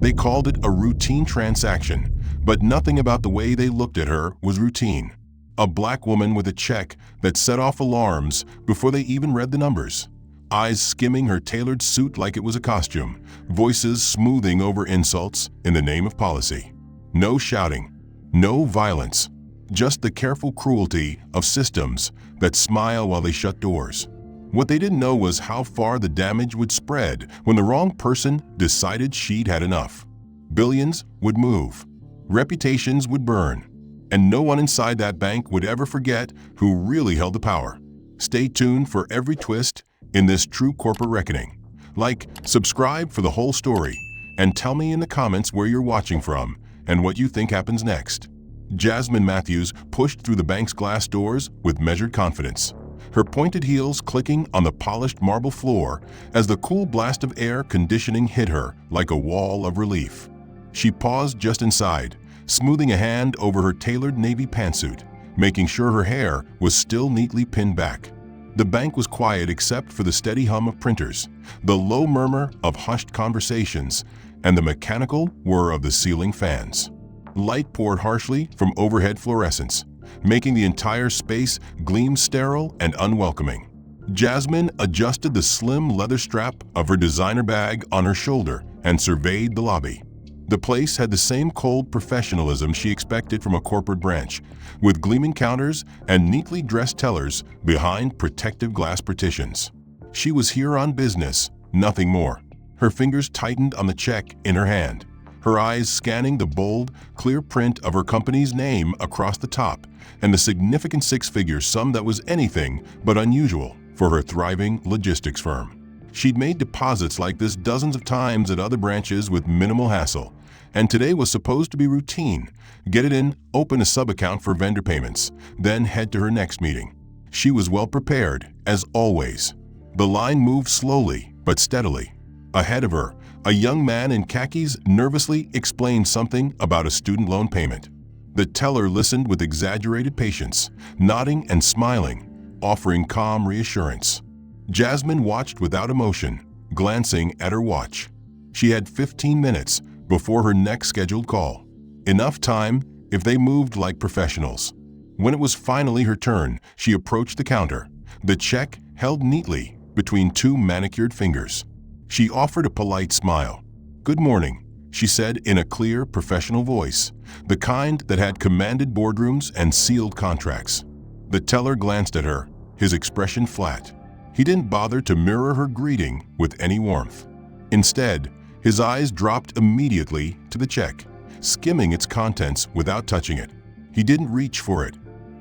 They called it a routine transaction, but nothing about the way they looked at her was routine. A black woman with a check that set off alarms before they even read the numbers. Eyes skimming her tailored suit like it was a costume, voices smoothing over insults in the name of policy. No shouting, no violence, just the careful cruelty of systems that smile while they shut doors. What they didn't know was how far the damage would spread when the wrong person decided she'd had enough. Billions would move, reputations would burn, and no one inside that bank would ever forget who really held the power. Stay tuned for every twist in this true corporate reckoning. Like, subscribe for the whole story, and tell me in the comments where you're watching from and what you think happens next. Jasmine Matthews pushed through the bank's glass doors with measured confidence, her pointed heels clicking on the polished marble floor as the cool blast of air conditioning hit her like a wall of relief. She paused just inside, smoothing a hand over her tailored navy pantsuit, making sure her hair was still neatly pinned back. The bank was quiet except for the steady hum of printers, the low murmur of hushed conversations, and the mechanical whir of the ceiling fans. Light poured harshly from overhead fluorescents, making the entire space gleam sterile and unwelcoming. Jasmine adjusted the slim leather strap of her designer bag on her shoulder and surveyed the lobby. The place had the same cold professionalism she expected from a corporate branch, with gleaming counters and neatly dressed tellers behind protective glass partitions. She was here on business, nothing more. Her fingers tightened on the check in her hand, her eyes scanning the bold, clear print of her company's name across the top and the significant six-figure sum that was anything but unusual for her thriving logistics firm. She'd made deposits like this dozens of times at other branches with minimal hassle, and today was supposed to be routine. Get it in, open a sub-account for vendor payments, then head to her next meeting. She was well prepared, as always. The line moved slowly but steadily. Ahead of her, a young man in khakis nervously explained something about a student loan payment. The teller listened with exaggerated patience, nodding and smiling, offering calm reassurance. Jasmine watched without emotion, glancing at her watch. She had 15 minutes before her next scheduled call. Enough time if they moved like professionals. When it was finally her turn, she approached the counter, the check held neatly between two manicured fingers. She offered a polite smile. "Good morning," she said in a clear, professional voice, the kind that had commanded boardrooms and sealed contracts. The teller glanced at her, his expression flat. He didn't bother to mirror her greeting with any warmth. Instead, his eyes dropped immediately to the check, skimming its contents without touching it. He didn't reach for it.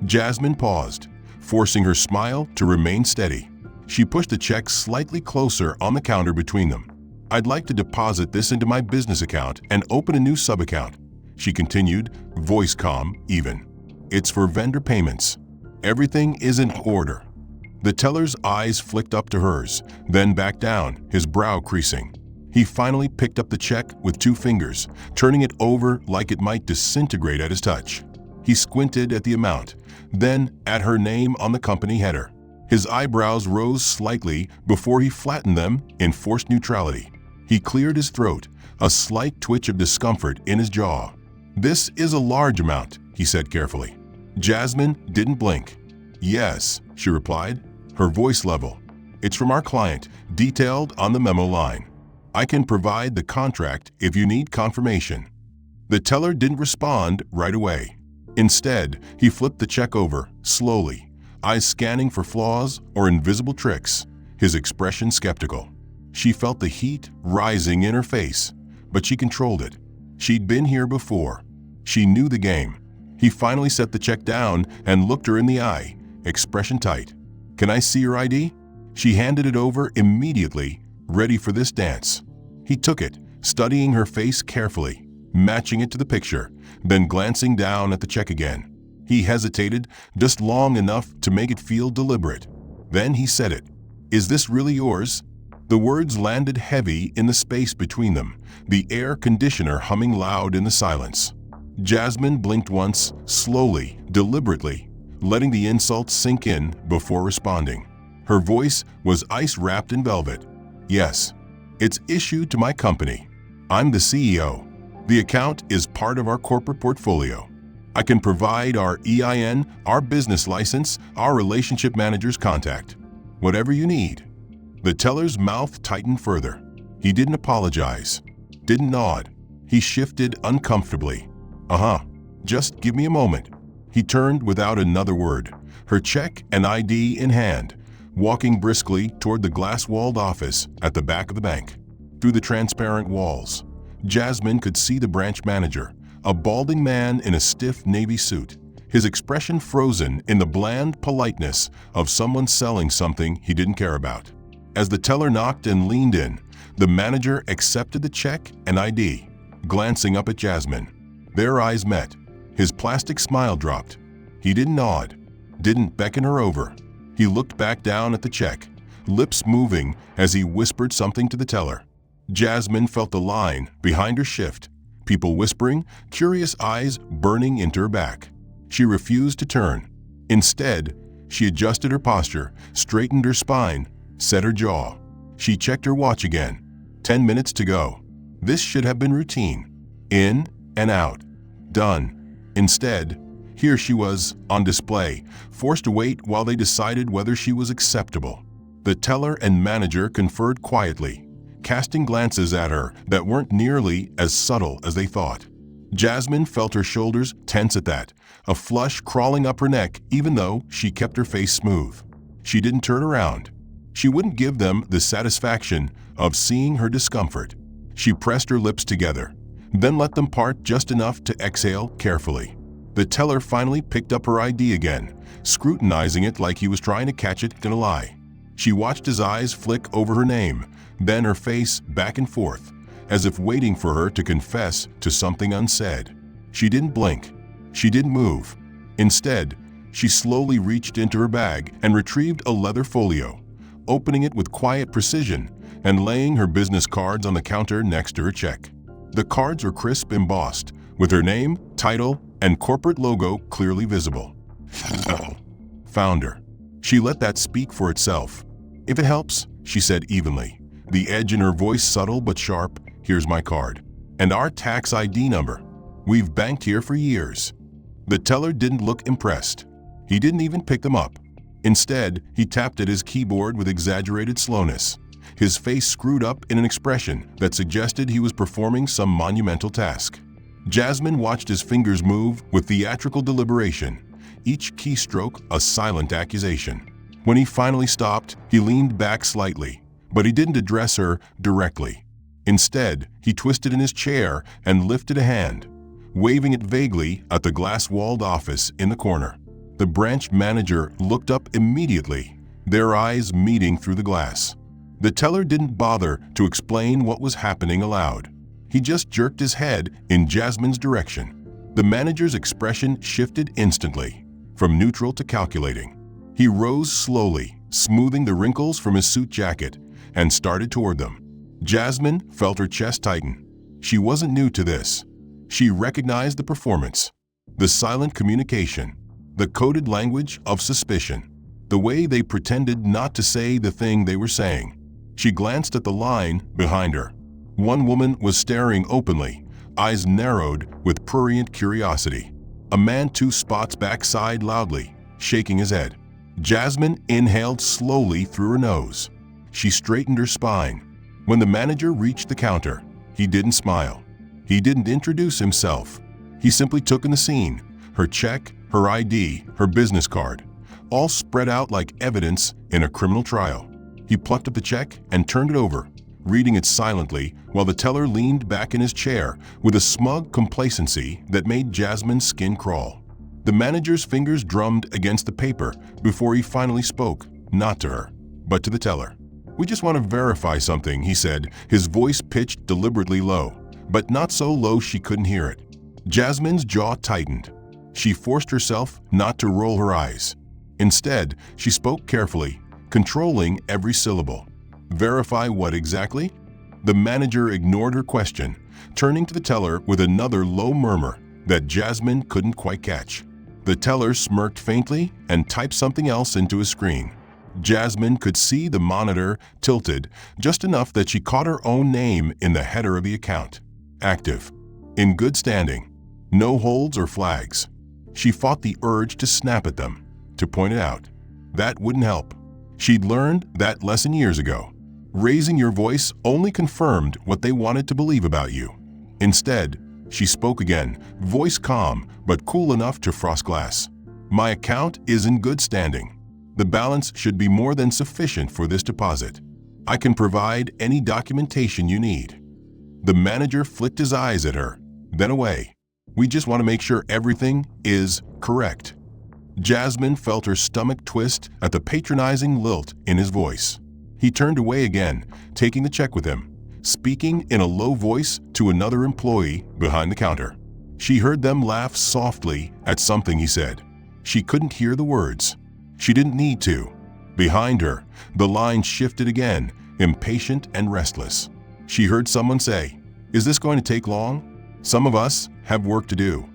Jasmine paused, forcing her smile to remain steady. She pushed the check slightly closer on the counter between them. "I'd like to deposit this into my business account and open a new sub-account," she continued, voice calm, even. "It's for vendor payments. Everything is in order." The teller's eyes flicked up to hers, then back down, his brow creasing. He finally picked up the check with two fingers, turning it over like it might disintegrate at his touch. He squinted at the amount, then at her name on the company header. His eyebrows rose slightly before he flattened them in forced neutrality. He cleared his throat, a slight twitch of discomfort in his jaw. "This is a large amount," he said carefully. Jasmine didn't blink. "Yes," she replied, her voice level. "It's from our client, detailed on the memo line. I can provide the contract if you need confirmation." The teller didn't respond right away. Instead, he flipped the check over, slowly, eyes scanning for flaws or invisible tricks, his expression skeptical. She felt the heat rising in her face, but she controlled it. She'd been here before. She knew the game. He finally set the check down and looked her in the eye, expression tight. "Can I see your ID?" She handed it over immediately, ready for this dance. He took it, studying her face carefully, matching it to the picture, then glancing down at the check again. He hesitated just long enough to make it feel deliberate. Then he said it. "Is this really yours?" The words landed heavy in the space between them, the air conditioner humming loud in the silence. Jasmine blinked once, slowly, deliberately, letting the insult sink in before responding. Her voice was ice-wrapped in velvet. "Yes, it's issued to my company. I'm the CEO. The account is part of our corporate portfolio. I can provide our EIN, our business license, our relationship manager's contact. Whatever you need." The teller's mouth tightened further. He didn't apologize, didn't nod. He shifted uncomfortably. Just give me a moment." He turned without another word, her check and ID in hand, walking briskly toward the glass-walled office at the back of the bank. Through the transparent walls, Jasmine could see the branch manager, a balding man in a stiff navy suit, his expression frozen in the bland politeness of someone selling something he didn't care about. As the teller knocked and leaned in, the manager accepted the check and ID, glancing up at Jasmine. Their eyes met. His plastic smile dropped. He didn't nod, didn't beckon her over. He looked back down at the check, lips moving as he whispered something to the teller. Jasmine felt the line behind her shift, people whispering, curious eyes burning into her back. She refused to turn. Instead, she adjusted her posture, straightened her spine, set her jaw. She checked her watch again. 10 minutes to go. This should have been routine. In and out. Done. Instead, here she was, on display, forced to wait while they decided whether she was acceptable. The teller and manager conferred quietly, casting glances at her that weren't nearly as subtle as they thought. Jasmine felt her shoulders tense at that, a flush crawling up her neck even though she kept her face smooth. She didn't turn around. She wouldn't give them the satisfaction of seeing her discomfort. She pressed her lips together, then let them part just enough to exhale carefully. The teller finally picked up her ID again, scrutinizing it like he was trying to catch it in a lie. She watched his eyes flick over her name, then her face back and forth, as if waiting for her to confess to something unsaid. She didn't blink. She didn't move. Instead, she slowly reached into her bag and retrieved a leather folio, opening it with quiet precision and laying her business cards on the counter next to her check. The cards were crisp embossed, with her name, title, and corporate logo clearly visible. Founder. She let that speak for itself. "If it helps," she said evenly, the edge in her voice subtle but sharp, "here's my card. And our tax ID number. We've banked here for years." The teller didn't look impressed. He didn't even pick them up. Instead, he tapped at his keyboard with exaggerated slowness, his face screwed up in an expression that suggested he was performing some monumental task. Jasmine watched his fingers move with theatrical deliberation, each keystroke a silent accusation. When he finally stopped, he leaned back slightly, but he didn't address her directly. Instead, he twisted in his chair and lifted a hand, waving it vaguely at the glass-walled office in the corner. The branch manager looked up immediately, their eyes meeting through the glass. The teller didn't bother to explain what was happening aloud. He just jerked his head in Jasmine's direction. The manager's expression shifted instantly, from neutral to calculating. He rose slowly, smoothing the wrinkles from his suit jacket, and started toward them. Jasmine felt her chest tighten. She wasn't new to this. She recognized the performance, the silent communication, the coded language of suspicion, the way they pretended not to say the thing they were saying. She glanced at the line behind her. One woman was staring openly, eyes narrowed with prurient curiosity. A man 2 spots back sighed loudly, shaking his head. Jasmine inhaled slowly through her nose. She straightened her spine. When the manager reached the counter, he didn't smile. He didn't introduce himself. He simply took in the scene, her check, her ID, her business card, all spread out like evidence in a criminal trial. He plucked up the check and turned it over, reading it silently while the teller leaned back in his chair with a smug complacency that made Jasmine's skin crawl. The manager's fingers drummed against the paper before he finally spoke, not to her, but to the teller. "We just want to verify something," he said, his voice pitched deliberately low, but not so low she couldn't hear it. Jasmine's jaw tightened. She forced herself not to roll her eyes. Instead, she spoke carefully, controlling every syllable. "Verify what exactly?" The manager ignored her question, turning to the teller with another low murmur that Jasmine couldn't quite catch. The teller smirked faintly and typed something else into his screen. Jasmine could see the monitor tilted just enough that she caught her own name in the header of the account. Active. In good standing. No holds or flags. She fought the urge to snap at them, to point it out. That wouldn't help. She'd learned that lesson years ago. Raising your voice only confirmed what they wanted to believe about you. Instead, she spoke again, voice calm but cool enough to frost glass. My account is in good standing. The balance should be more than sufficient for this deposit. I can provide any documentation you need. The manager flicked his eyes at her, then away. We just want to make sure everything is correct. Jasmine felt her stomach twist at the patronizing lilt in his voice. He turned away again, taking the check with him, speaking in a low voice to another employee behind the counter. She heard them laugh softly at something he said. She couldn't hear the words. She didn't need to. Behind her, the line shifted again, impatient and restless. She heard someone say, "Is this going to take long? Some of us have work to do."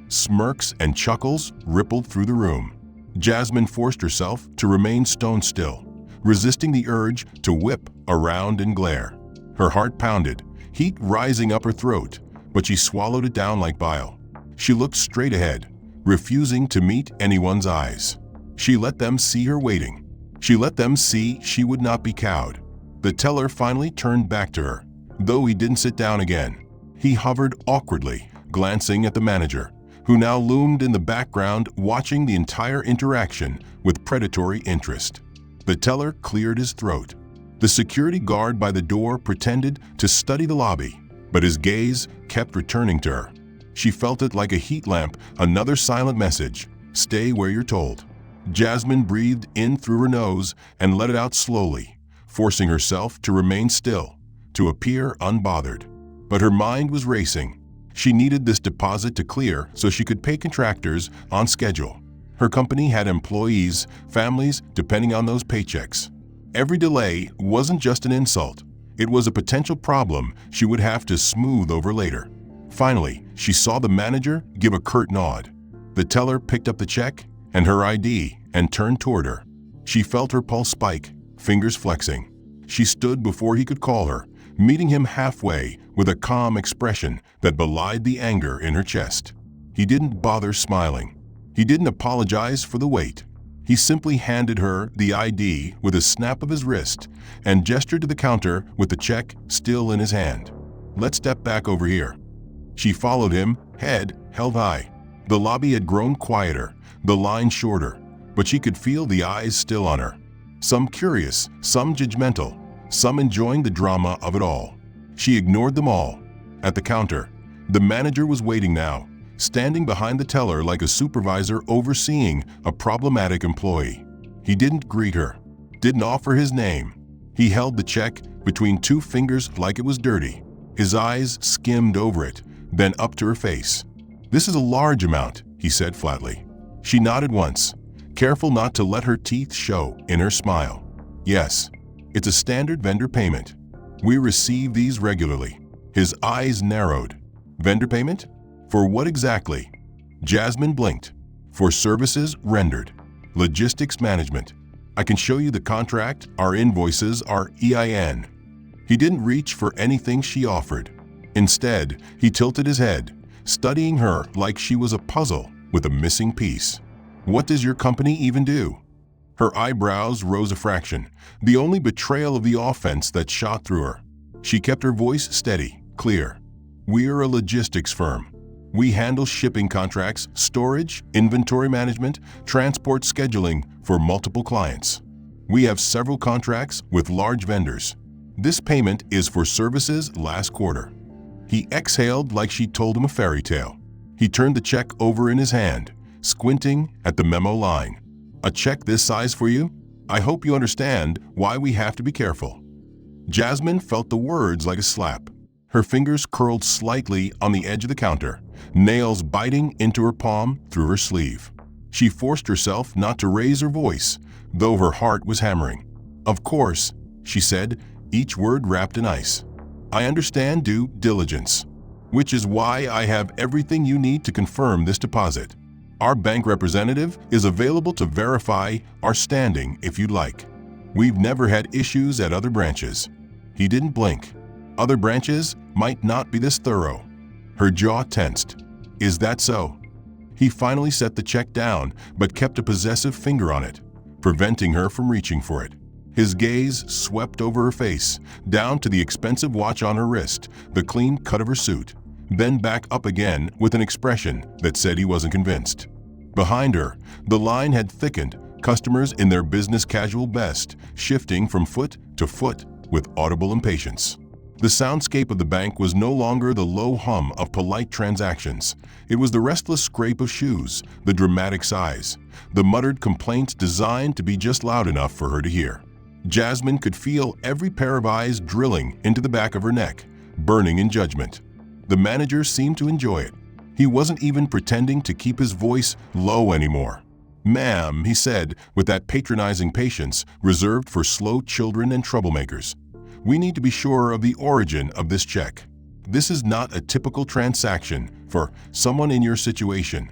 Smirks and chuckles rippled through the room. Jasmine forced herself to remain stone still, resisting the urge to whip around and glare. Her heart pounded, heat rising up her throat, but she swallowed it down like bile. She looked straight ahead, refusing to meet anyone's eyes. She let them see her waiting. She let them see she would not be cowed. The teller finally turned back to her, though he didn't sit down again. He hovered awkwardly, glancing at the manager, who now loomed in the background watching the entire interaction with predatory interest. The teller cleared his throat. The security guard by the door pretended to study the lobby, but his gaze kept returning to her. She felt it like a heat lamp, another silent message, "Stay where you're told." Jasmine breathed in through her nose and let it out slowly, forcing herself to remain still, to appear unbothered. But her mind was racing. She needed this deposit to clear so she could pay contractors on schedule. Her company had employees, families depending on those paychecks. Every delay wasn't just an insult. It was a potential problem she would have to smooth over later. Finally, she saw the manager give a curt nod. The teller picked up the check and her ID and turned toward her. She felt her pulse spike, fingers flexing. She stood before he could call her, meeting him halfway with a calm expression that belied the anger in her chest. He didn't bother smiling. He didn't apologize for the wait. He simply handed her the ID with a snap of his wrist and gestured to the counter with the check still in his hand. "Let's step back over here." She followed him, head held high. The lobby had grown quieter, the line shorter, but she could feel the eyes still on her. Some curious, some judgmental, some enjoying the drama of it all. She ignored them all. At the counter, the manager was waiting now, standing behind the teller like a supervisor overseeing a problematic employee. He didn't greet her, didn't offer his name. He held the check between two fingers like it was dirty. His eyes skimmed over it, then up to her face. "This is a large amount," he said flatly. She nodded once, careful not to let her teeth show in her smile. "Yes, it's a standard vendor payment. We receive these regularly." His eyes narrowed. "Vendor payment? For what exactly?" Jasmine blinked. "For services rendered. Logistics management. I can show you the contract, our invoices, our EIN." He didn't reach for anything she offered. Instead, he tilted his head, studying her like she was a puzzle with a missing piece. "What does your company even do?" Her eyebrows rose a fraction, the only betrayal of the offense that shot through her. She kept her voice steady, clear. "We're a logistics firm. We handle shipping contracts, storage, inventory management, transport scheduling for multiple clients. We have several contracts with large vendors. This payment is for services last quarter." He exhaled like she told him a fairy tale. He turned the check over in his hand, squinting at the memo line. "A check this size for you? I hope you understand why we have to be careful." Jasmine felt the words like a slap. Her fingers curled slightly on the edge of the counter, nails biting into her palm through her sleeve. She forced herself not to raise her voice, though her heart was hammering. "Of course," she said, each word wrapped in ice. "I understand due diligence, which is why I have everything you need to confirm this deposit. Our bank representative is available to verify our standing if you'd like. We've never had issues at other branches." He didn't blink. Other branches might not be this thorough. Her jaw tensed. "Is that so?" He finally set the check down, but kept a possessive finger on it, preventing her from reaching for it. His gaze swept over her face, down to the expensive watch on her wrist, the clean cut of her suit, then back up again with an expression that said he wasn't convinced. Behind her, the line had thickened, customers in their business casual best, shifting from foot to foot with audible impatience. The soundscape of the bank was no longer the low hum of polite transactions. It was the restless scrape of shoes, the dramatic sighs, the muttered complaints designed to be just loud enough for her to hear. Jasmine could feel every pair of eyes drilling into the back of her neck, burning in judgment. The manager seemed to enjoy it. He wasn't even pretending to keep his voice low anymore. "Ma'am," he said with that patronizing patience reserved for slow children and troublemakers, "we need to be sure of the origin of this check. This is not a typical transaction for someone in your situation."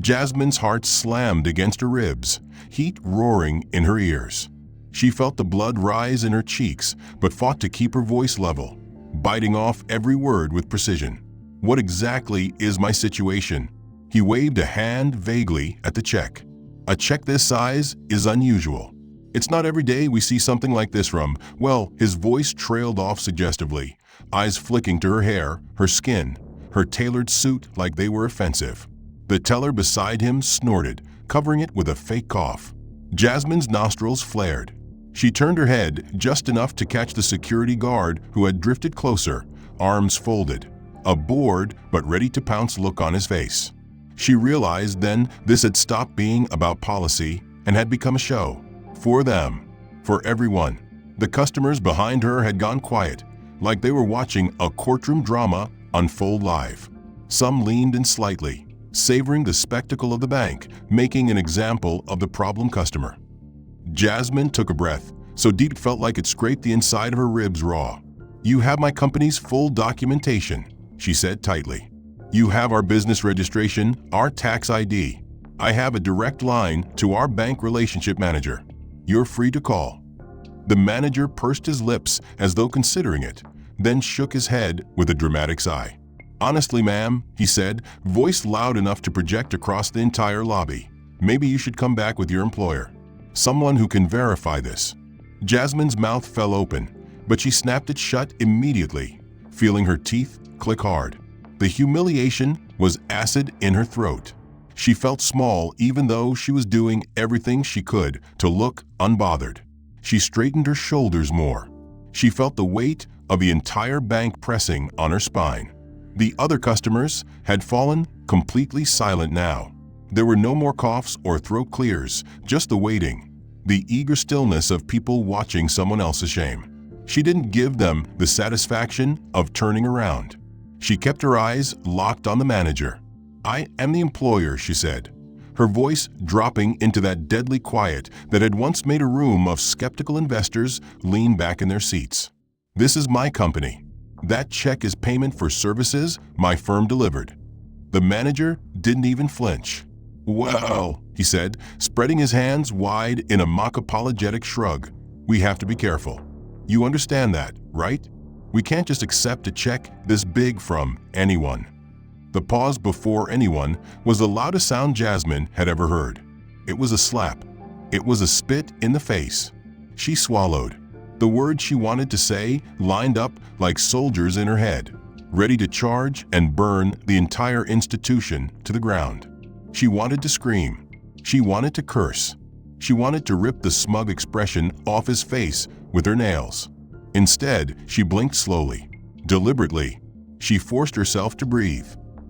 Jasmine's heart slammed against her ribs, heat roaring in her ears. She felt the blood rise in her cheeks, but fought to keep her voice level, biting off every word with precision. "What exactly is my situation?" He waved a hand vaguely at the check. "A check this size is unusual. It's not every day we see something like this from—" Well, his voice trailed off suggestively, eyes flicking to her hair, her skin, her tailored suit like they were offensive. The teller beside him snorted, covering it with a fake cough. Jasmine's nostrils flared. She turned her head just enough to catch the security guard who had drifted closer, arms folded, a bored but ready-to-pounce look on his face. She realized then this had stopped being about policy and had become a show. For them. For everyone. The customers behind her had gone quiet, like they were watching a courtroom drama unfold live. Some leaned in slightly, savoring the spectacle of the bank, making an example of the problem customer. Jasmine took a breath, so deep it felt like it scraped the inside of her ribs raw. "You have my company's full documentation," she said tightly. "You have our business registration, our tax ID. I have a direct line to our bank relationship manager. You're free to call." The manager pursed his lips as though considering it, then shook his head with a dramatic sigh. "Honestly, ma'am," he said, voice loud enough to project across the entire lobby, "maybe you should come back with your employer. Someone who can verify this." Jasmine's mouth fell open, but she snapped it shut immediately, feeling her teeth click hard. The humiliation was acid in her throat. She felt small even though she was doing everything she could to look unbothered. She straightened her shoulders more. She felt the weight of the entire bank pressing on her spine. The other customers had fallen completely silent now. There were no more coughs or throat clears, just the waiting, the eager stillness of people watching someone else's shame. She didn't give them the satisfaction of turning around. She kept her eyes locked on the manager. "I am the employer," she said, her voice dropping into that deadly quiet that had once made a room of skeptical investors lean back in their seats. "This is my company. That check is payment for services my firm delivered." The manager didn't even flinch. "Well," he said, spreading his hands wide in a mock apologetic shrug, "we have to be careful. You understand that, right? We can't just accept a check this big from anyone." The pause before anyone was the loudest sound Jasmine had ever heard. It was a slap. It was a spit in the face. She swallowed. The words she wanted to say lined up like soldiers in her head, ready to charge and burn the entire institution to the ground. She wanted to scream. She wanted to curse. She wanted to rip the smug expression off his face with her nails. Instead, she blinked slowly, deliberately. She forced herself to breathe.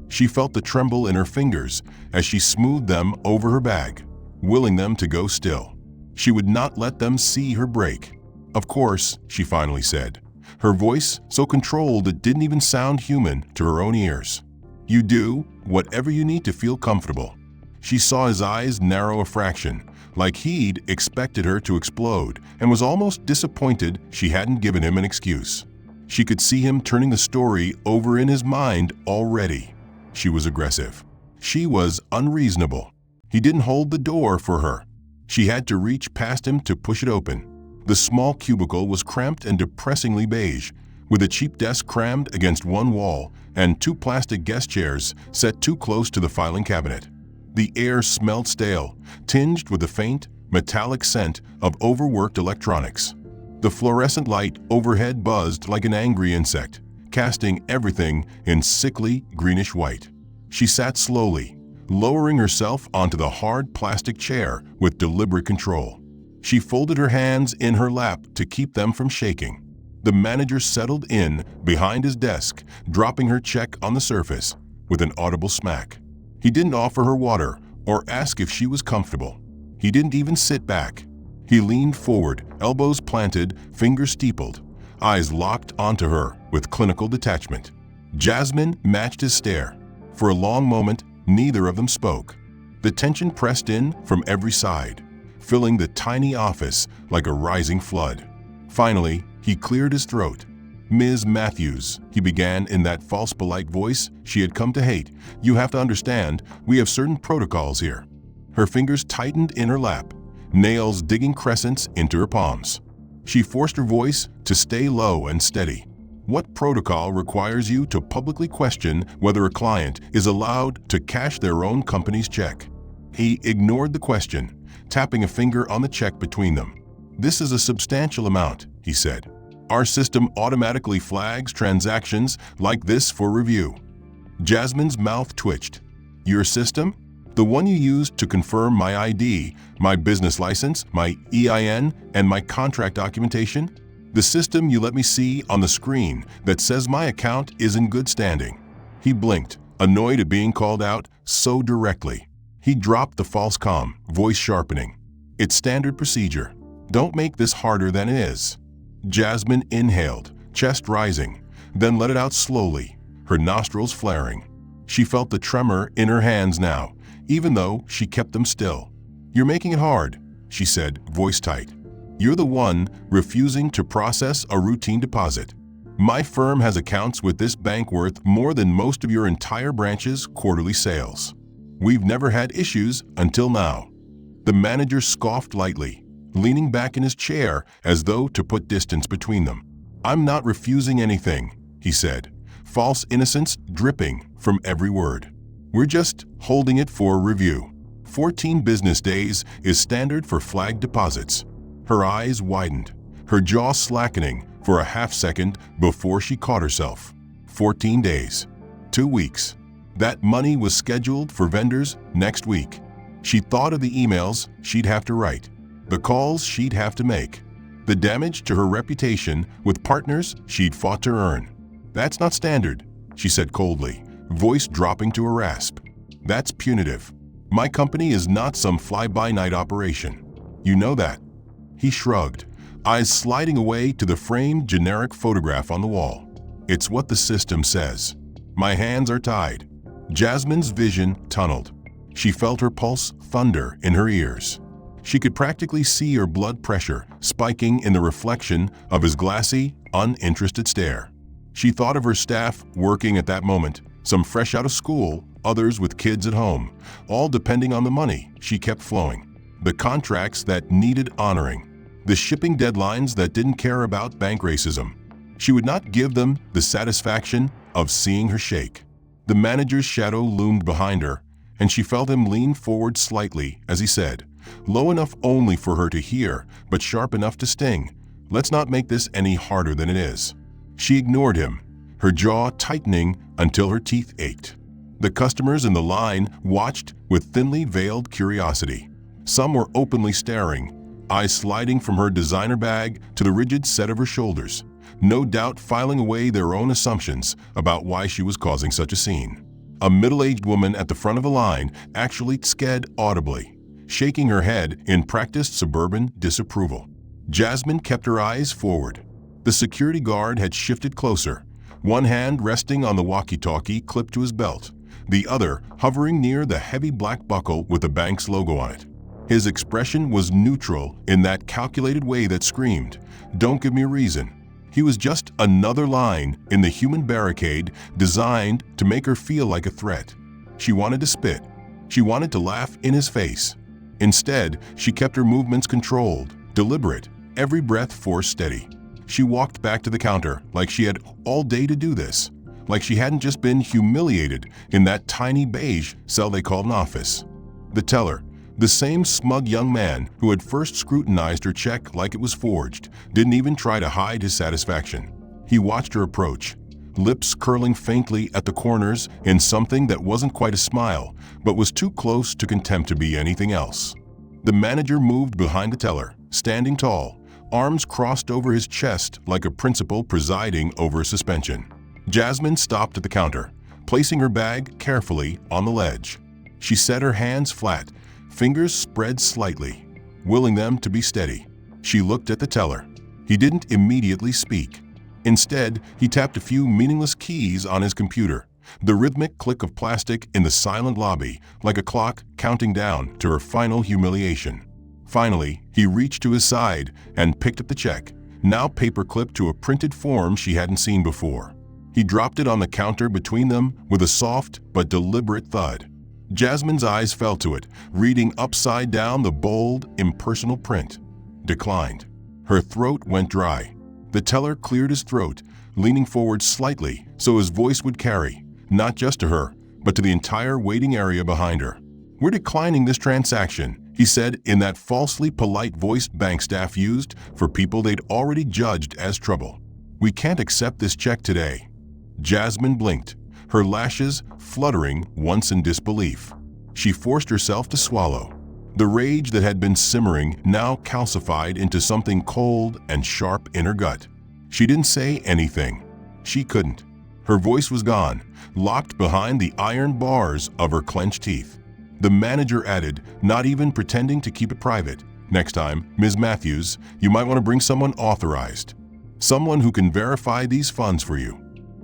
She felt the tremble in her fingers as she smoothed them over her bag, willing them to go still. She would not let them see her break. "Of course," she finally said, her voice so controlled it didn't even sound human to her own ears. "You do whatever you need to feel comfortable." She saw his eyes narrow a fraction, like he'd expected her to explode, and was almost disappointed she hadn't given him an excuse. She could see him turning the story over in his mind already. She was aggressive. She was unreasonable. He didn't hold the door for her. She had to reach past him to push it open. The small cubicle was cramped and depressingly beige, with a cheap desk crammed against one wall and 2 plastic guest chairs set too close to the filing cabinet. The air smelled stale, tinged with a faint, metallic scent of overworked electronics. The fluorescent light overhead buzzed like an angry insect, casting everything in sickly greenish white. She sat slowly, lowering herself onto the hard plastic chair with deliberate control. She folded her hands in her lap to keep them from shaking. The manager settled in behind his desk, dropping her check on the surface with an audible smack. He didn't offer her water or ask if she was comfortable. He didn't even sit back. He leaned forward, elbows planted, fingers steepled, eyes locked onto her with clinical detachment. Jasmine matched his stare. For a long moment, neither of them spoke. The tension pressed in from every side, filling the tiny office like a rising flood. Finally, he cleared his throat. "Ms. Matthews," he began in that false polite voice she had come to hate, "you have to understand, we have certain protocols here." Her fingers tightened in her lap, nails digging crescents into her palms. She forced her voice to stay low and steady. "What protocol requires you to publicly question whether a client is allowed to cash their own company's check?" He ignored the question, tapping a finger on the check between them. "This is a substantial amount," he said. "Our system automatically flags transactions like this for review." Jasmine's mouth twitched. "Your system? The one you used to confirm my ID, my business license, my EIN, and my contract documentation? The system you let me see on the screen that says my account is in good standing." He blinked, annoyed at being called out so directly. He dropped the false calm, voice sharpening. "It's standard procedure. Don't make this harder than it is." Jasmine inhaled, chest rising, then let it out slowly, her nostrils flaring. She felt the tremor in her hands now, even though she kept them still. "You're making it hard," she said, voice tight. "You're the one refusing to process a routine deposit. My firm has accounts with this bank worth more than most of your entire branch's quarterly sales. We've never had issues until now." The manager scoffed lightly, leaning back in his chair as though to put distance between them. "I'm not refusing anything," he said, false innocence dripping from every word. "We're just holding it for review. 14 business days is standard for flagged deposits." Her eyes widened, her jaw slackening for a half second before she caught herself. 14 days. 2 weeks. That money was scheduled for vendors next week. She thought of the emails she'd have to write, the calls she'd have to make, the damage to her reputation with partners she'd fought to earn. "That's not standard," she said coldly, voice dropping to a rasp. "That's punitive. My company is not some fly-by-night operation. You know that." He shrugged, eyes sliding away to the framed generic photograph on the wall. "It's what the system says. My hands are tied." Jasmine's vision tunneled. She felt her pulse thunder in her ears. She could practically see her blood pressure spiking in the reflection of his glassy, uninterested stare. She thought of her staff working at that moment, some fresh out of school, others with kids at home, all depending on the money she kept flowing, the contracts that needed honoring, the shipping deadlines that didn't care about bank racism. She would not give them the satisfaction of seeing her shake. The manager's shadow loomed behind her, and she felt him lean forward slightly as he said, low enough only for her to hear, but sharp enough to sting, "Let's not make this any harder than it is." She ignored him, her jaw tightening until her teeth ached. The customers in the line watched with thinly veiled curiosity. Some were openly staring, eyes sliding from her designer bag to the rigid set of her shoulders, no doubt filing away their own assumptions about why she was causing such a scene. A middle-aged woman at the front of the line actually sked audibly, shaking her head in practiced suburban disapproval. Jasmine kept her eyes forward. The security guard had shifted closer, one hand resting on the walkie-talkie clipped to his belt, the other hovering near the heavy black buckle with the bank's logo on it. His expression was neutral in that calculated way that screamed, "Don't give me a reason." He was just another line in the human barricade designed to make her feel like a threat. She wanted to spit. She wanted to laugh in his face. Instead, she kept her movements controlled, deliberate, every breath forced steady. She walked back to the counter like she had all day to do this, like she hadn't just been humiliated in that tiny beige cell they called an office. The teller, the same smug young man who had first scrutinized her check like it was forged, didn't even try to hide his satisfaction. He watched her approach, lips curling faintly at the corners in something that wasn't quite a smile, but was too close to contempt to be anything else. The manager moved behind the teller, standing tall, arms crossed over his chest like a principal presiding over a suspension. Jasmine stopped at the counter, placing her bag carefully on the ledge. She set her hands flat, fingers spread slightly, willing them to be steady. She looked at the teller. He didn't immediately speak. Instead, he tapped a few meaningless keys on his computer, the rhythmic click of plastic in the silent lobby, like a clock counting down to her final humiliation. Finally, he reached to his side and picked up the check, now paperclipped to a printed form she hadn't seen before. He dropped it on the counter between them with a soft but deliberate thud. Jasmine's eyes fell to it, reading upside down the bold, impersonal print. Declined. Her throat went dry. The teller cleared his throat, leaning forward slightly so his voice would carry, not just to her, but to the entire waiting area behind her. "We're declining this transaction," he said in that falsely polite voice bank staff used for people they'd already judged as trouble. "We can't accept this check today." Jasmine blinked, her lashes fluttering once in disbelief. She forced herself to swallow. The rage that had been simmering now calcified into something cold and sharp in her gut. She didn't say anything. She couldn't. Her voice was gone, locked behind the iron bars of her clenched teeth. The manager added, not even pretending to keep it private, "Next time, Ms. Matthews, you might want to bring someone authorized. Someone who can verify these funds for you."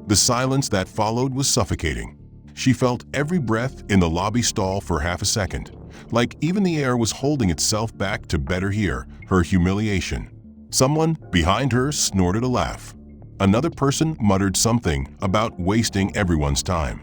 The silence that followed was suffocating. She felt every breath in the lobby stall for half a second, like even the air was holding itself back to better hear her humiliation. Someone behind her snorted a laugh. Another person muttered something about wasting everyone's time.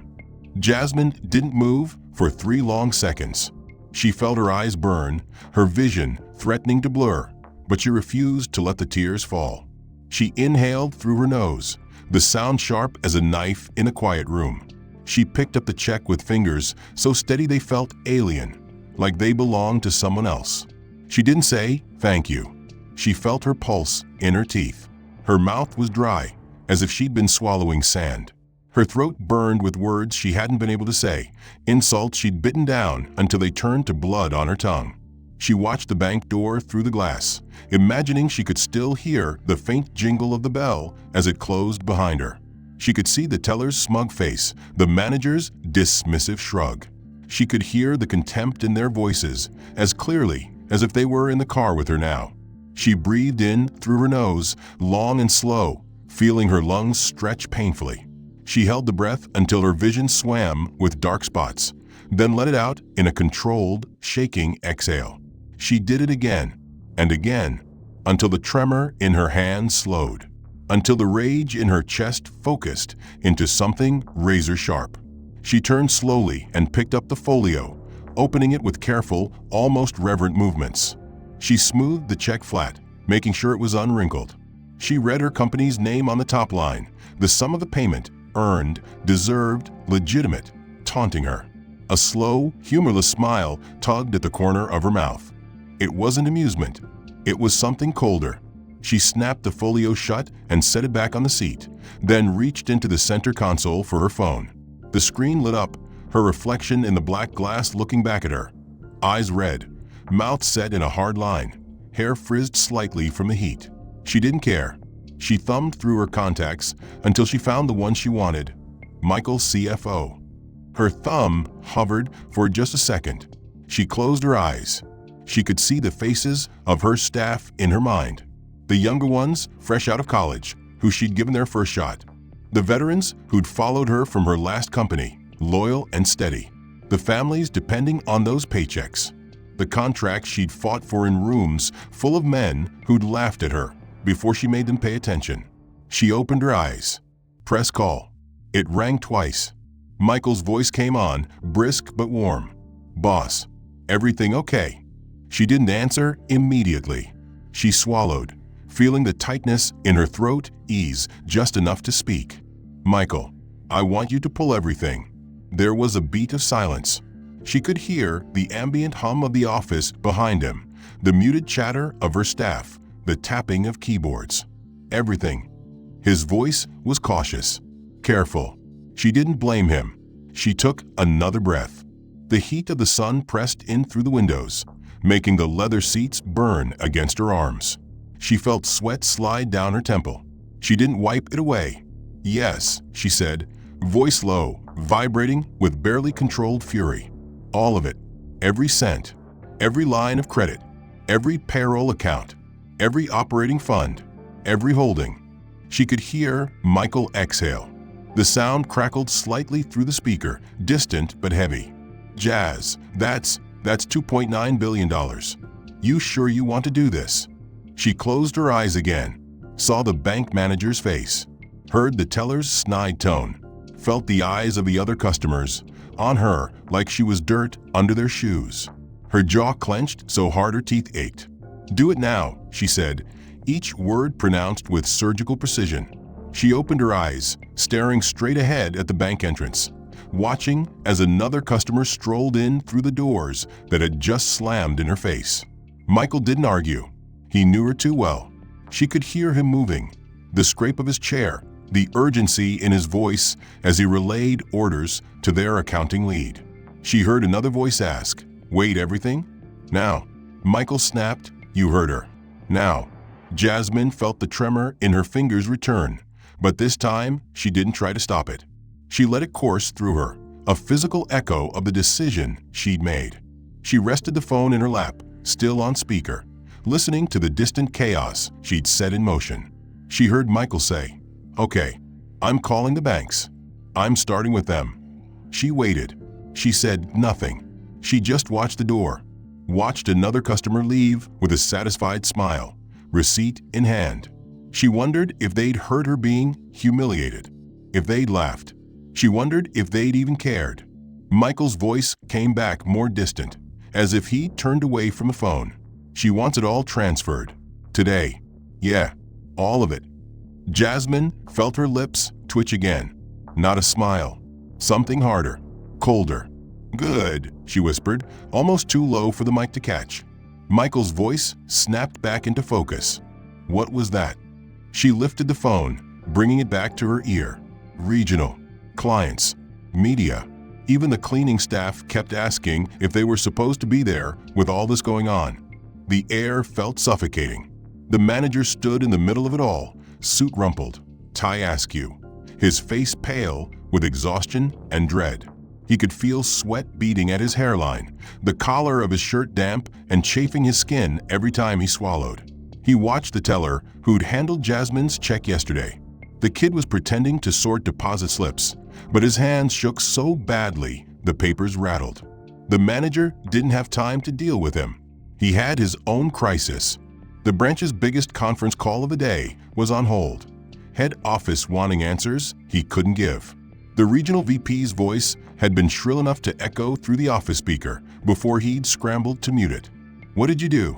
Jasmine didn't move for 3 long seconds. She felt her eyes burn, her vision threatening to blur, but she refused to let the tears fall. She inhaled through her nose, the sound sharp as a knife in a quiet room. She picked up the check with fingers so steady they felt alien, like they belonged to someone else. She didn't say, "Thank you." She felt her pulse in her teeth. Her mouth was dry, as if she'd been swallowing sand. Her throat burned with words she hadn't been able to say, insults she'd bitten down until they turned to blood on her tongue. She watched the bank door through the glass, imagining she could still hear the faint jingle of the bell as it closed behind her. She could see the teller's smug face, the manager's dismissive shrug. She could hear the contempt in their voices as clearly as if they were in the car with her now. She breathed in through her nose, long and slow, feeling her lungs stretch painfully. She held the breath until her vision swam with dark spots, then let it out in a controlled, shaking exhale. She did it again and again, until the tremor in her hand slowed, until the rage in her chest focused into something razor-sharp. She turned slowly and picked up the folio, opening it with careful, almost reverent movements. She smoothed the check flat, making sure it was unwrinkled. She read her company's name on the top line, the sum of the payment, earned, deserved, legitimate, taunting her. A slow, humorless smile tugged at the corner of her mouth. It wasn't amusement. It was something colder. She snapped the folio shut and set it back on the seat, then reached into the center console for her phone. The screen lit up, her reflection in the black glass looking back at her. Eyes red, mouth set in a hard line, hair frizzed slightly from the heat. She didn't care. She thumbed through her contacts until she found the one she wanted, Michael CFO. Her thumb hovered for just a second. She closed her eyes. She could see the faces of her staff in her mind. The younger ones, fresh out of college, who she'd given their first shot. The veterans who'd followed her from her last company, loyal and steady. The families depending on those paychecks. The contracts she'd fought for in rooms full of men who'd laughed at her before she made them pay attention. She opened her eyes. Press call. It rang twice. Michael's voice came on, brisk but warm. "Boss, everything okay?" She didn't answer immediately. She swallowed, feeling the tightness in her throat ease just enough to speak. "Michael, I want you to pull everything." There was a beat of silence. She could hear the ambient hum of the office behind him, the muted chatter of her staff, the tapping of keyboards. "Everything." His voice was cautious, careful. She didn't blame him. She took another breath. The heat of the sun pressed in through the windows, making the leather seats burn against her arms. She felt sweat slide down her temple. She didn't wipe it away. "Yes," she said, voice low, vibrating with barely controlled fury. "All of it. Every cent. Every line of credit. Every payroll account. Every operating fund. Every holding." She could hear Michael exhale. The sound crackled slightly through the speaker, distant but heavy. "Jazz, that's $2.9 billion. You sure you want to do this?" She closed her eyes again, saw the bank manager's face, heard the teller's snide tone, felt the eyes of the other customers on her like she was dirt under their shoes. Her jaw clenched so hard her teeth ached. "Do it now," she said, each word pronounced with surgical precision. She opened her eyes, staring straight ahead at the bank entrance, watching as another customer strolled in through the doors that had just slammed in her face. Michael didn't argue. He knew her too well. She could hear him moving, the scrape of his chair, the urgency in his voice as he relayed orders to their accounting lead. She heard another voice ask, "Wait, everything? Now?" Michael snapped, "You heard her. Now." Jasmine felt the tremor in her fingers return, but this time she didn't try to stop it. She let it course through her, a physical echo of the decision she'd made. She rested the phone in her lap, still on speaker, listening to the distant chaos she'd set in motion. She heard Michael say, "Okay, I'm calling the banks. I'm starting with them." She waited. She said nothing. She just watched the door, watched another customer leave with a satisfied smile, receipt in hand. She wondered if they'd heard her being humiliated, if they'd laughed. She wondered if they'd even cared. Michael's voice came back more distant, as if he turned away from the phone. "She wants it all transferred. Today. Yeah, all of it." Jasmine felt her lips twitch again. Not a smile. Something harder, colder. "Good," she whispered, almost too low for the mic to catch. Michael's voice snapped back into focus. What was that? She lifted the phone, bringing it back to her ear. Regional, clients, media. Even the cleaning staff kept asking if they were supposed to be there with all this going on. The air felt suffocating. The manager stood in the middle of it all, suit rumpled, tie askew, his face pale with exhaustion and dread. He could feel sweat beading at his hairline, the collar of his shirt damp and chafing his skin every time he swallowed. He watched the teller who'd handled Jasmine's check yesterday. The kid was pretending to sort deposit slips, but his hands shook so badly the papers rattled. The manager didn't have time to deal with him. He had his own crisis. The branch's biggest conference call of the day was on hold. Head office wanting answers he couldn't give. The regional VP's voice had been shrill enough to echo through the office speaker before he'd scrambled to mute it. "What did you do?"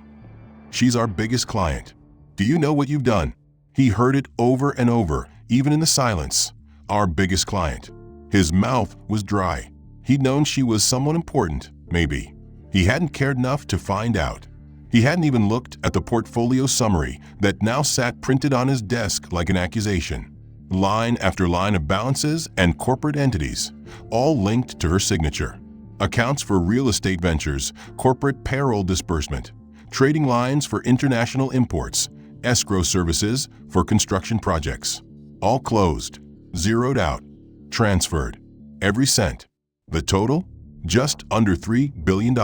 "She's our biggest client. Do you know what you've done?" He heard it over and over, even in the silence. Our biggest client. His mouth was dry. He'd known she was someone important, maybe. He hadn't cared enough to find out. He hadn't even looked at the portfolio summary that now sat printed on his desk like an accusation. Line after line of balances and corporate entities, all linked to her signature. Accounts for real estate ventures, corporate payroll disbursement, trading lines for international imports, escrow services for construction projects. All closed, zeroed out, transferred. Every cent. The total? Just under $3 billion.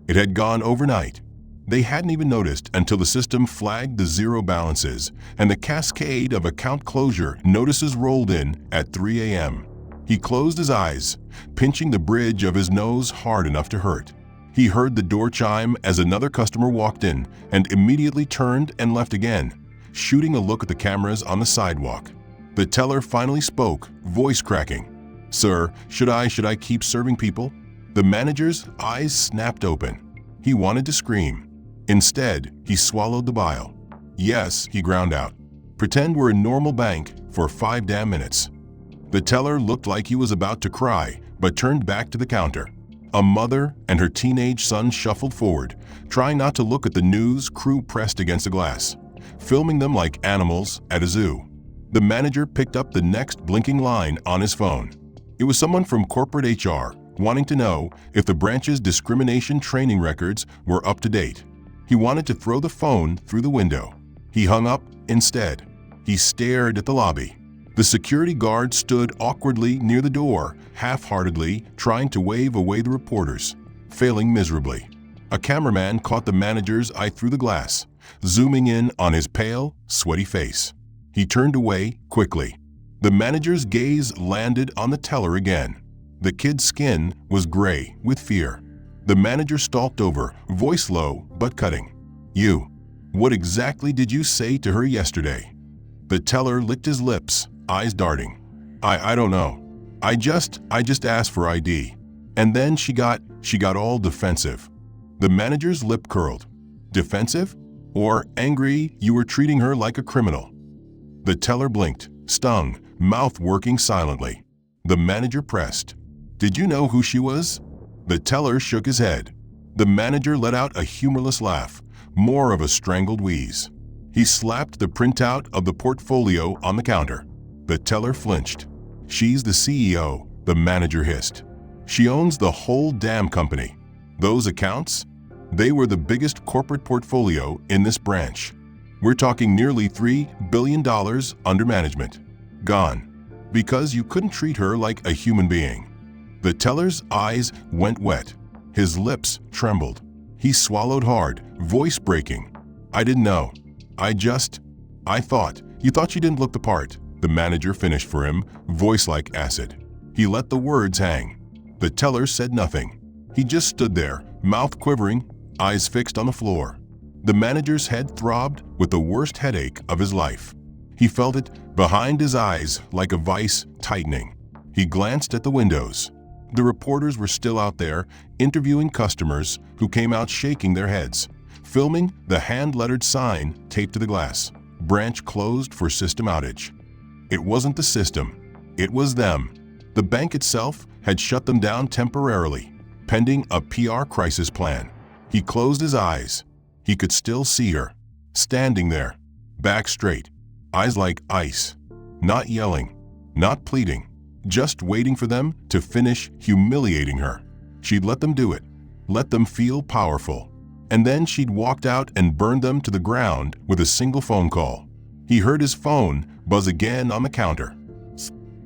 It had gone overnight. They hadn't even noticed until the system flagged the zero balances and the cascade of account closure notices rolled in at 3 a.m. He closed his eyes, pinching the bridge of his nose hard enough to hurt. He heard the door chime as another customer walked in and immediately turned and left again, shooting a look at the cameras on the sidewalk. The teller finally spoke, voice cracking. "Sir, should I keep serving people?" The manager's eyes snapped open. He wanted to scream. Instead, he swallowed the bile. "Yes," he ground out. "Pretend we're a normal bank for 5 damn minutes." The teller looked like he was about to cry, but turned back to the counter. A mother and her teenage son shuffled forward, trying not to look at the news crew pressed against the glass, filming them like animals at a zoo. The manager picked up the next blinking line on his phone. It was someone from corporate HR, wanting to know if the branch's discrimination training records were up to date. He wanted to throw the phone through the window. He hung up instead. He stared at the lobby. The security guard stood awkwardly near the door, half-heartedly trying to wave away the reporters, failing miserably. A cameraman caught the manager's eye through the glass, zooming in on his pale, sweaty face. He turned away quickly. The manager's gaze landed on the teller again. The kid's skin was gray with fear. The manager stalked over, voice low but cutting. "You, what exactly did you say to her yesterday?" The teller licked his lips, eyes darting. I don't know. I just asked for ID. And then she got all defensive." The manager's lip curled. "Defensive? Or angry you were treating her like a criminal?" The teller blinked, stung, mouth working silently. The manager pressed. "Did you know who she was?" The teller shook his head. The manager let out a humorless laugh, more of a strangled wheeze. He slapped the printout of the portfolio on the counter. The teller flinched. "She's the CEO," the manager hissed. "She owns the whole damn company. Those accounts? They were the biggest corporate portfolio in this branch. We're talking nearly $3 billion under management. Gone. Because you couldn't treat her like a human being." The teller's eyes went wet. His lips trembled. He swallowed hard, voice breaking. "I didn't know. I thought. You thought she didn't look the part," the manager finished for him, voice like acid. He let the words hang. The teller said nothing. He just stood there, mouth quivering, eyes fixed on the floor. The manager's head throbbed with the worst headache of his life. He felt it behind his eyes like a vice tightening. He glanced at the windows. The reporters were still out there, interviewing customers who came out shaking their heads, filming the hand-lettered sign taped to the glass. Branch closed for system outage. It wasn't the system. It was them. The bank itself had shut them down temporarily, pending a PR crisis plan. He closed his eyes. He could still see her, standing there, back straight, eyes like ice, not yelling, not pleading, just waiting for them to finish humiliating her. She'd let them do it, let them feel powerful. And then she'd walked out and burned them to the ground with a single phone call. He heard his phone buzz again on the counter.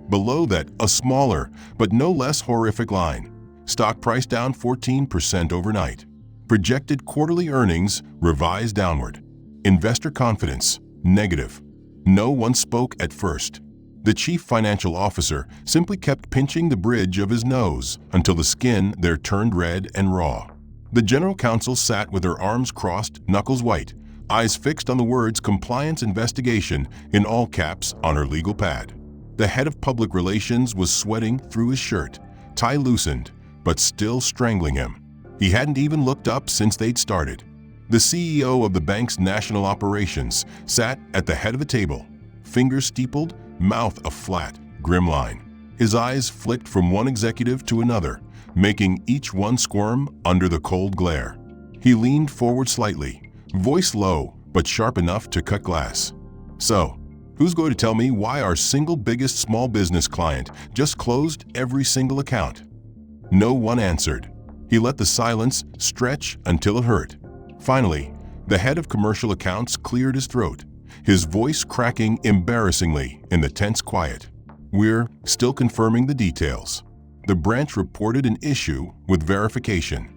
Below that, a smaller, but no less horrific line. Stock price down 14% overnight. Projected quarterly earnings revised downward. Investor confidence, negative. No one spoke at first. The chief financial officer simply kept pinching the bridge of his nose until the skin there turned red and raw. The general counsel sat with her arms crossed, knuckles white, eyes fixed on the words "compliance investigation" in all caps on her legal pad. The head of public relations was sweating through his shirt, tie loosened, but still strangling him. He hadn't even looked up since they'd started. The CEO of the bank's national operations sat at the head of the table, fingers steepled, mouth a flat, grim line. His eyes flicked from one executive to another, making each one squirm under the cold glare. He leaned forward slightly, voice low but sharp enough to cut glass. "So, who's going to tell me why our single biggest small business client just closed every single account?" No one answered. He let the silence stretch until it hurt. Finally, the head of commercial accounts cleared his throat, his voice cracking embarrassingly in the tense quiet. "We're still confirming the details." The branch reported an issue with verification.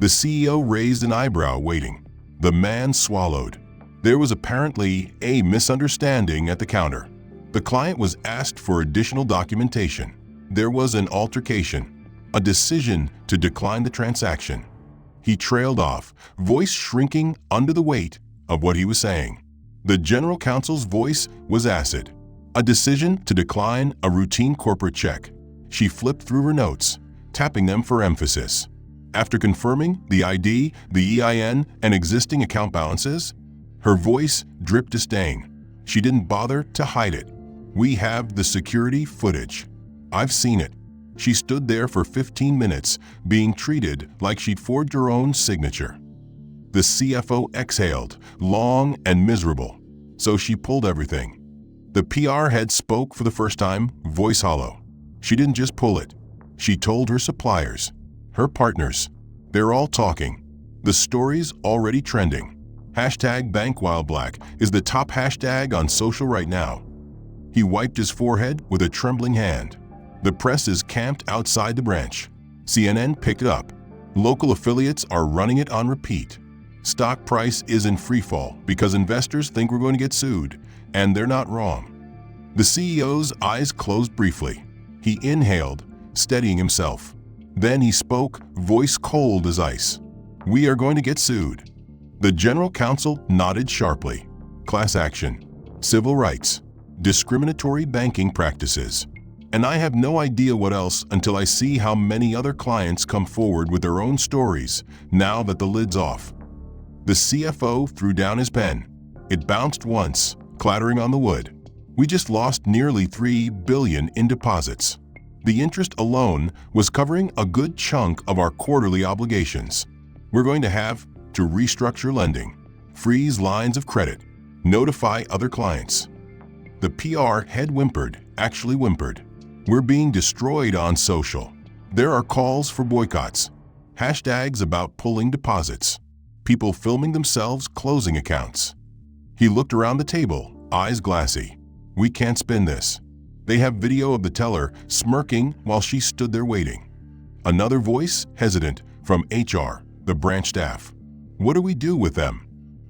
The CEO raised an eyebrow, waiting. The man swallowed. There was apparently a misunderstanding at the counter. The client was asked for additional documentation. There was an altercation, a decision to decline the transaction. He trailed off, voice shrinking under the weight of what he was saying. The general counsel's voice was acid. A decision to decline a routine corporate check. She flipped through her notes, tapping them for emphasis. After confirming the ID, the EIN, and existing account balances, her voice dripped disdain. She didn't bother to hide it. "We have the security footage. I've seen it." She stood there for 15 minutes, being treated like she'd forged her own signature. The CFO exhaled, long and miserable. So she pulled everything. The PR head spoke for the first time, voice hollow. She didn't just pull it. She told her suppliers, her partners. They're all talking. The story's already trending. #BankWhileBlack is the top hashtag on social right now. He wiped his forehead with a trembling hand. The press is camped outside the branch. CNN picked it up. Local affiliates are running it on repeat. Stock price is in freefall because investors think we're going to get sued, and they're not wrong. The CEO's eyes closed briefly. He inhaled, steadying himself. Then he spoke, voice cold as ice. "We are going to get sued." The general counsel nodded sharply. Class action, civil rights, discriminatory banking practices. And I have no idea what else until I see how many other clients come forward with their own stories now that the lid's off. The CFO threw down his pen. It bounced once, clattering on the wood. "We just lost nearly $3 billion in deposits. The interest alone was covering a good chunk of our quarterly obligations. We're going to have to restructure lending, freeze lines of credit, notify other clients." The PR head whimpered, actually whimpered. "We're being destroyed on social. There are calls for boycotts, hashtags about pulling deposits, people filming themselves closing accounts." He looked around the table, eyes glassy. "We can't spin this." They have video of the teller smirking while she stood there waiting. Another voice, hesitant, from HR, the branch staff. "What do we do with them?"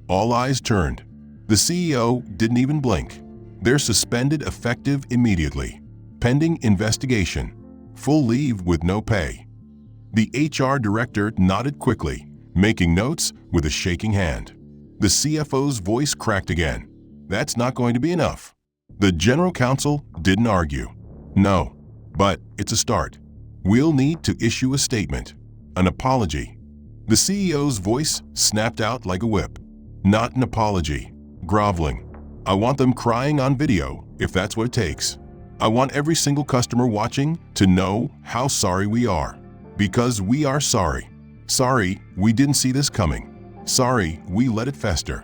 All eyes turned. The CEO didn't even blink. "They're suspended effective immediately. Pending investigation. Full leave with no pay." The HR director nodded quickly, making notes with a shaking hand. The CFO's voice cracked again. "That's not going to be enough." The general counsel didn't argue. "No, but it's a start. We'll need to issue a statement, an apology." The CEO's voice snapped out like a whip. "Not an apology. Groveling. I want them crying on video, if that's what it takes. I want every single customer watching to know how sorry we are. Because we are sorry. Sorry we didn't see this coming. Sorry we let it fester."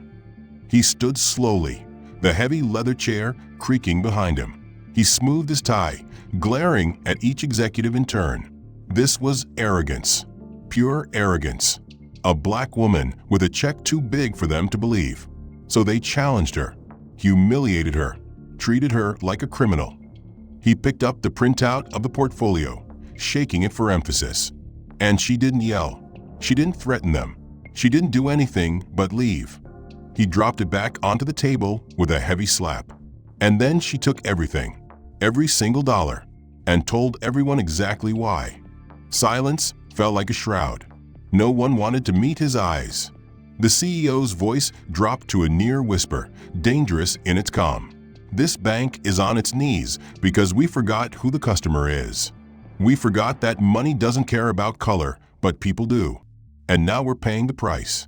He stood slowly, the heavy leather chair creaking behind him. He smoothed his tie, glaring at each executive in turn. This was arrogance. Pure arrogance. A black woman with a check too big for them to believe. So they challenged her, humiliated her, treated her like a criminal. He picked up the printout of the portfolio, shaking it for emphasis. And she didn't yell. She didn't threaten them. She didn't do anything but leave. He dropped it back onto the table with a heavy slap. And then she took everything, every single dollar, and told everyone exactly why. Silence fell like a shroud. No one wanted to meet his eyes. The CEO's voice dropped to a near whisper, dangerous in its calm. "This bank is on its knees because we forgot who the customer is. We forgot that money doesn't care about color, but people do. And now we're paying the price."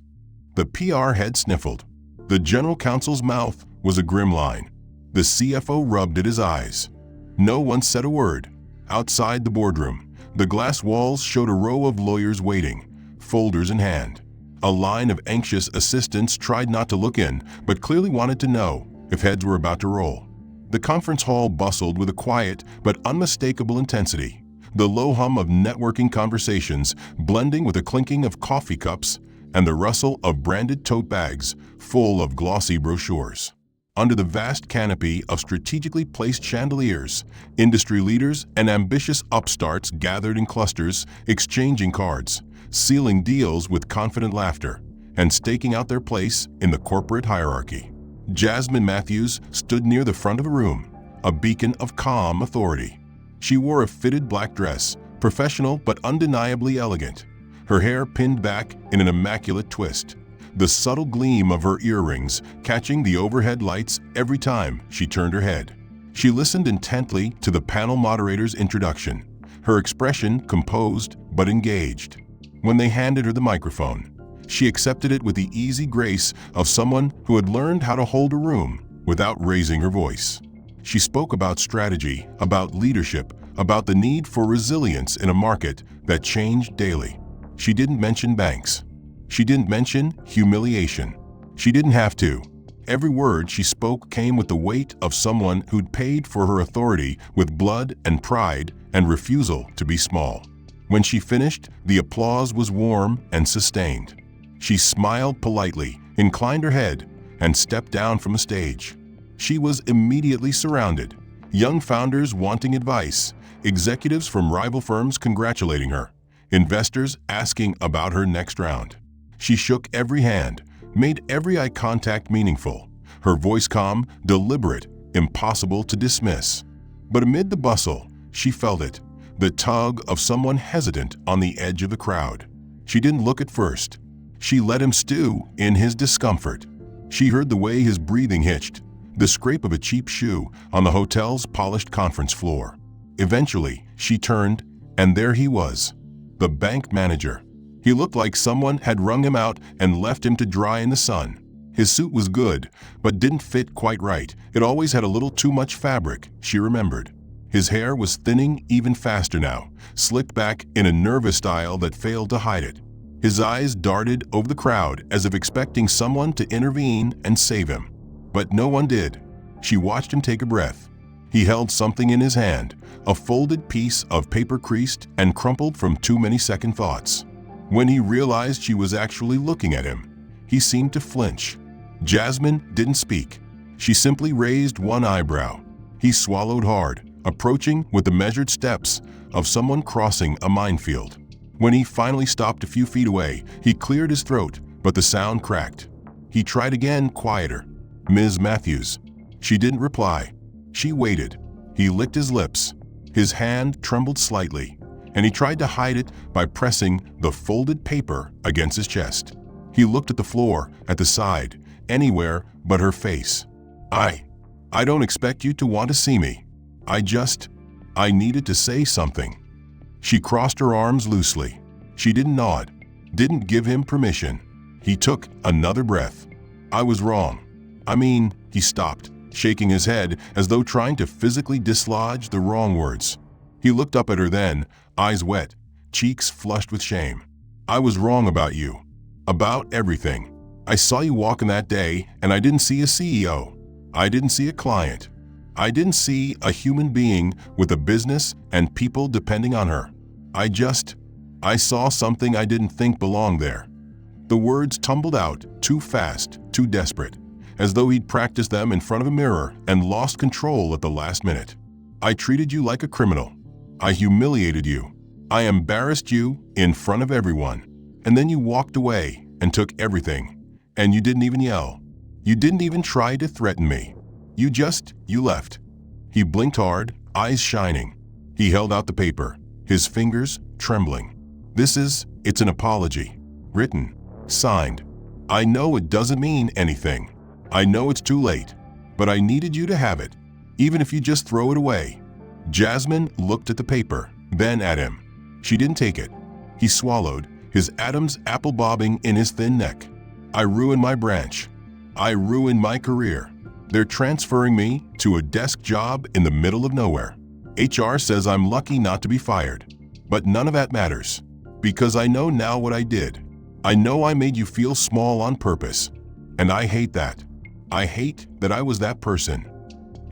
The PR head sniffled. The general counsel's mouth was a grim line. The CFO rubbed at his eyes. No one said a word. Outside the boardroom, the glass walls showed a row of lawyers waiting, folders in hand. A line of anxious assistants tried not to look in, but clearly wanted to know if heads were about to roll. The conference hall bustled with a quiet but unmistakable intensity, the low hum of networking conversations blending with the clinking of coffee cups and the rustle of branded tote bags full of glossy brochures. Under the vast canopy of strategically placed chandeliers, industry leaders and ambitious upstarts gathered in clusters, exchanging cards, sealing deals with confident laughter, and staking out their place in the corporate hierarchy. Jasmine Matthews stood near the front of a room, a beacon of calm authority. She wore a fitted black dress, professional but undeniably elegant, her hair pinned back in an immaculate twist, the subtle gleam of her earrings catching the overhead lights every time she turned her head. She listened intently to the panel moderator's introduction, her expression composed but engaged. When they handed her the microphone, she accepted it with the easy grace of someone who had learned how to hold a room without raising her voice. She spoke about strategy, about leadership, about the need for resilience in a market that changed daily. She didn't mention banks. She didn't mention humiliation. She didn't have to. Every word she spoke came with the weight of someone who'd paid for her authority with blood and pride and refusal to be small. When she finished, the applause was warm and sustained. She smiled politely, inclined her head, and stepped down from the stage. She was immediately surrounded. Young founders wanting advice, executives from rival firms congratulating her, investors asking about her next round. She shook every hand, made every eye contact meaningful, her voice calm, deliberate, impossible to dismiss. But amid the bustle, she felt it, the tug of someone hesitant on the edge of the crowd. She didn't look at first. She let him stew in his discomfort. She heard the way his breathing hitched, the scrape of a cheap shoe on the hotel's polished conference floor. Eventually, she turned, and there he was, the bank manager. He looked like someone had wrung him out and left him to dry in the sun. His suit was good, but didn't fit quite right. It always had a little too much fabric, she remembered. His hair was thinning even faster now, slicked back in a nervous style that failed to hide it. His eyes darted over the crowd as if expecting someone to intervene and save him. But no one did. She watched him take a breath. He held something in his hand, a folded piece of paper creased and crumpled from too many second thoughts. When he realized she was actually looking at him, he seemed to flinch. Jasmine didn't speak. She simply raised one eyebrow. He swallowed hard, approaching with the measured steps of someone crossing a minefield. When he finally stopped a few feet away, he cleared his throat, but the sound cracked. He tried again, quieter. "Ms. Matthews." She didn't reply. She waited. He licked his lips. His hand trembled slightly, and he tried to hide it by pressing the folded paper against his chest. He looked at the floor, at the side, anywhere but her face. I don't expect you to want to see me. I needed to say something." She crossed her arms loosely. She didn't nod, didn't give him permission. He took another breath. "I was wrong. He stopped, shaking his head as though trying to physically dislodge the wrong words. He looked up at her then, eyes wet, cheeks flushed with shame. "I was wrong about you. About everything. I saw you walking that day, and I didn't see a CEO. I didn't see a client. I didn't see a human being with a business and people depending on her. I saw something I didn't think belonged there." The words tumbled out, too fast, too desperate, as though he'd practiced them in front of a mirror and lost control at the last minute. "I treated you like a criminal. I humiliated you. I embarrassed you in front of everyone. And then you walked away and took everything. And you didn't even yell. You didn't even try to threaten me. You left." He blinked hard, eyes shining. He held out the paper, his fingers trembling. It's an apology. Written, signed. I know it doesn't mean anything. I know it's too late. But I needed you to have it, even if you just throw it away." Jasmine looked at the paper, then at him. She didn't take it. He swallowed, his Adam's apple bobbing in his thin neck. "I ruined my branch. I ruined my career. They're transferring me to a desk job in the middle of nowhere. HR says I'm lucky not to be fired. But none of that matters, because I know now what I did. I know I made you feel small on purpose. And I hate that. I hate that I was that person."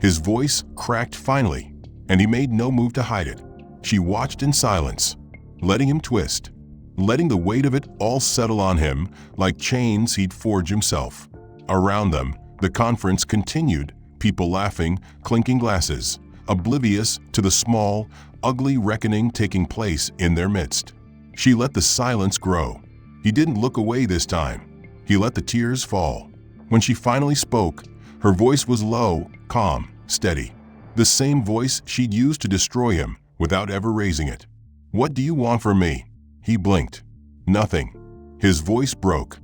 His voice cracked finally, and he made no move to hide it. She watched in silence, letting him twist, letting the weight of it all settle on him like chains he'd forged himself. Around them, the conference continued, people laughing, clinking glasses, oblivious to the small, ugly reckoning taking place in their midst. She let the silence grow. He didn't look away this time. He let the tears fall. When she finally spoke, her voice was low, calm, steady. The same voice she'd used to destroy him without ever raising it. "What do you want from me?" He blinked. "Nothing." His voice broke.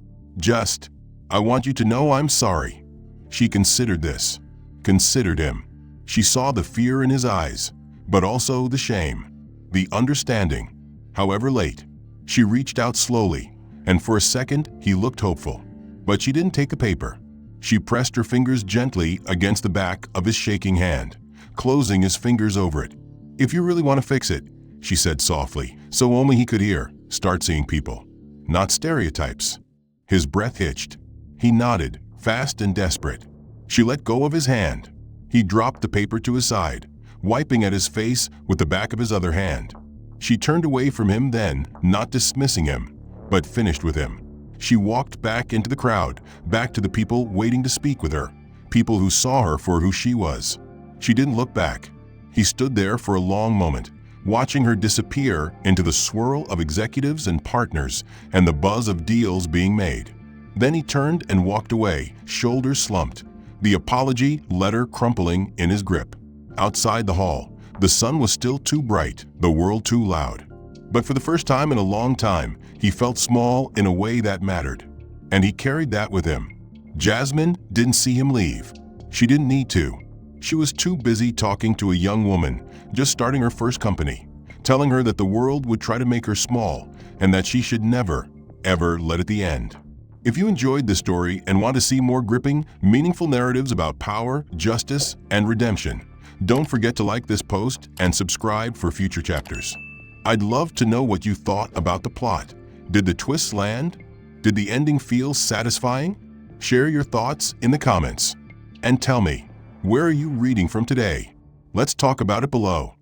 I want you to know I'm sorry." She considered this, considered him. She saw the fear in his eyes, but also the shame. the understanding. However late, she reached out slowly, and for a second he looked hopeful. But she didn't take the paper. She pressed her fingers gently against the back of his shaking hand, closing his fingers over it. "If you really want to fix it," she said softly, so only he could hear, "start seeing people, not stereotypes." His breath hitched. He nodded, fast and desperate. She let go of his hand. He dropped the paper to his side, wiping at his face with the back of his other hand. She turned away from him then, not dismissing him, but finished with him. She walked back into the crowd, back to the people waiting to speak with her, people who saw her for who she was. She didn't look back. He stood there for a long moment, watching her disappear into the swirl of executives and partners and the buzz of deals being made. Then he turned and walked away, shoulders slumped, the apology letter crumpling in his grip. Outside the hall, the sun was still too bright, the world too loud. But for the first time in a long time, he felt small in a way that mattered. And he carried that with him. Jasmine didn't see him leave. She didn't need to. She was too busy talking to a young woman, just starting her first company, telling her that the world would try to make her small and that she should never, ever let it end. If you enjoyed this story and want to see more gripping, meaningful narratives about power, justice, and redemption, don't forget to like this post and subscribe for future chapters. I'd love to know what you thought about the plot. Did the twists land? Did the ending feel satisfying? Share your thoughts in the comments. And tell me, where are you reading from today? Let's talk about it below.